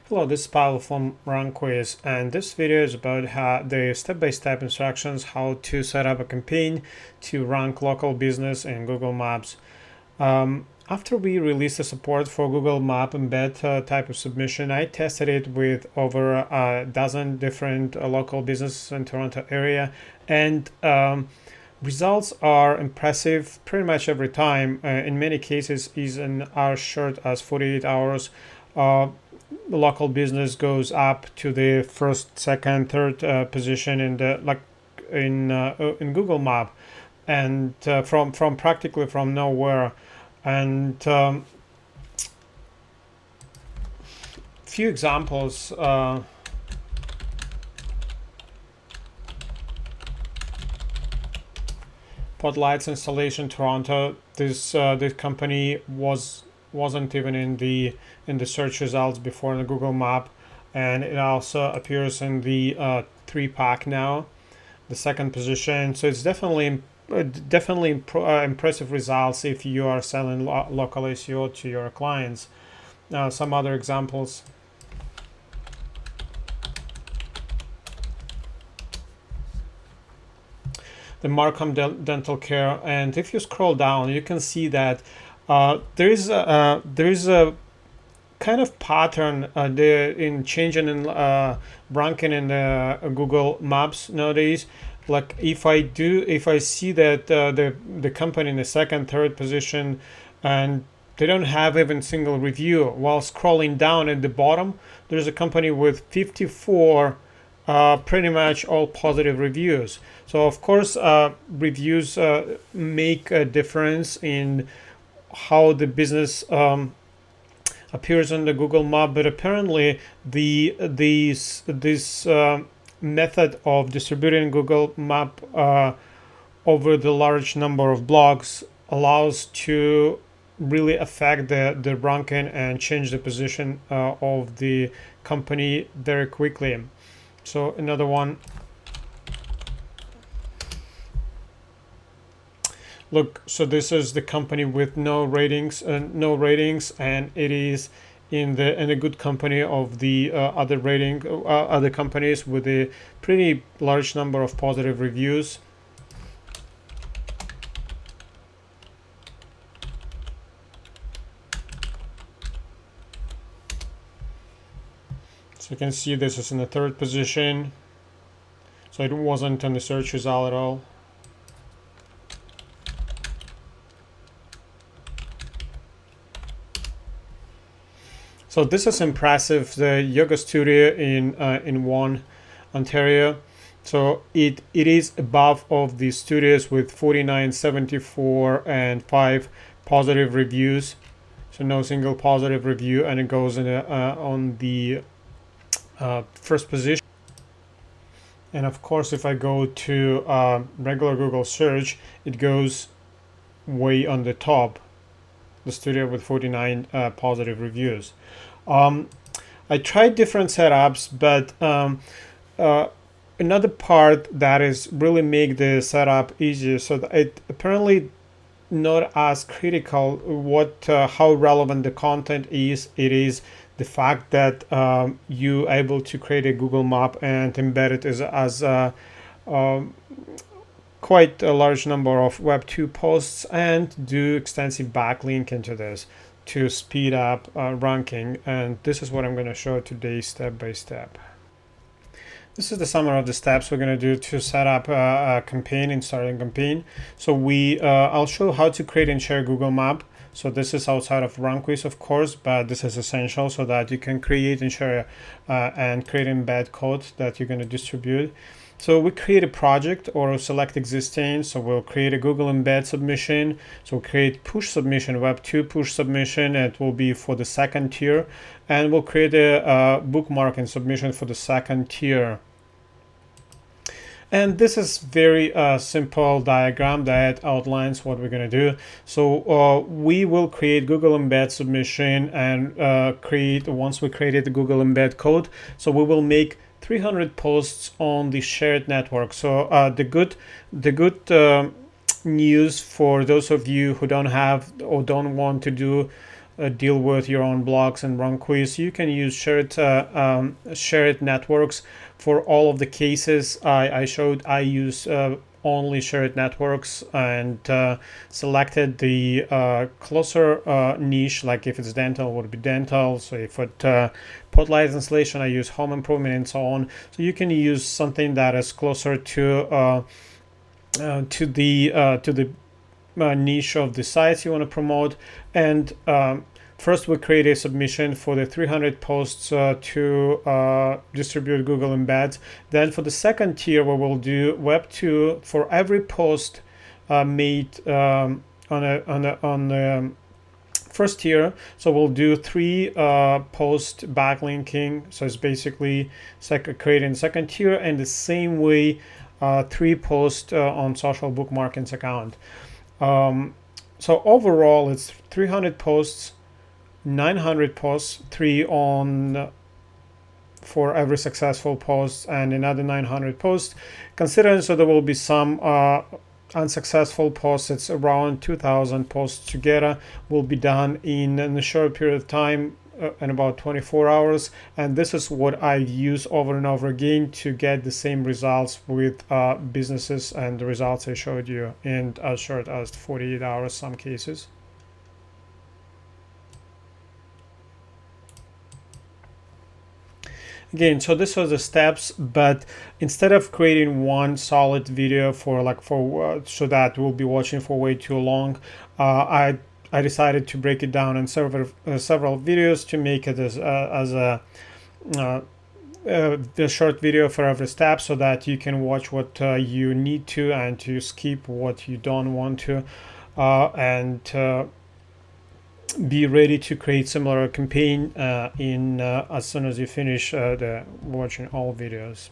Hello, this is Pavel from RankWyz, and this video is about how the step-by-step instructions how to set up a campaign to rank local business in Google Maps. After we released the support for Google Map embed type of submission, I tested it with over a dozen different local businesses in Toronto area, and results are impressive pretty much every time. In many cases, even as short as 48 hours. The local business goes up to the first, second, third position in the in Google Map, and from practically from nowhere. And few examples. Spotlights installation Toronto. This company wasn't even in the search results before in the Google Map, and it also appears in the 3-pack now, the second position. So it's definitely impressive results if you are selling local SEO to your clients. Some other examples. The Markham Dental Care, and if you scroll down, you can see that there is a kind of pattern in changing in ranking in Google Maps nowadays. Like if I see that the company in the second, third position, and they don't have even single review, while scrolling down at the bottom, there's a company with 54 pretty much all positive reviews. So of course, reviews make a difference in how the business appears on the Google Map, but apparently this method of distributing Google Map over the large number of blogs allows to really affect the ranking and change the position of the company very quickly. So another one. Look, so this is the company with no ratings, and it is in the good company of the other companies with a pretty large number of positive reviews. So you can see this is in the third position. So it wasn't on the search result at all. So this is impressive. The yoga studio in Vaughan, Ontario. So it is above of the studios with 49, 74, and 5 positive reviews. So no single positive review, and it goes in on the first position. And of course, if I go to regular Google search, it goes way on the top. The studio with 49 positive reviews. I tried different setups, but another part that is really make the setup easier. So that it apparently not as critical what how relevant the content is. It is the fact that you able to create a Google Map and embed it as quite a large number of Web 2 posts and do extensive backlink into this to speed up ranking. And this is what I'm going to show today step by step. This is the summary of the steps we're going to do to set up a campaign and starting campaign. So I'll show how to create and share Google Map. So this is outside of RankWyz, of course, but this is essential so that you can create and share and create embed code that you're going to distribute. So we create a project or select existing. So we'll create a Google embed submission. So we'll create push submission, Web 2 push submission. It will be for the second tier. And we'll create a bookmarking submission for the second tier. And this is very simple diagram that outlines what we're going to do. So we will create Google embed submission and once we created the Google embed code, so we will make 300 posts on the shared network. So the good news for those of you who don't have or don't want to do deal with your own blogs and RankWyz, you can use shared networks for all of the cases I showed. I use only shared networks and selected the closer niche, like if it's dental, would be dental. So if it pod light installation, I use home improvement and so on. So you can use something that is closer to the niche of the sites you want to promote. And first we create a submission for the 300 posts to distribute Google Embeds. Then for the second tier, we will do Web 2 for every post made on the first tier. So we'll do 3 post backlinking. So it's basically creating second tier, and the same way 3 posts on social bookmarkings account. So overall it's 300 posts, 900 posts, 3 on for every successful post, and another 900 posts. Considering so there will be some unsuccessful posts, it's around 2,000 posts together will be done in a short period of time, in about 24 hours. And this is what I use over and over again to get the same results with businesses, and the results I showed you in as short as 48 hours some cases. Again, so this was the steps, but instead of creating one solid video so that we'll be watching for way too long, I decided to break it down in several videos to make it as a short video for every step, so that you can watch what you need to and to skip what you don't want to, and be ready to create similar campaign as soon as you finish watching all videos.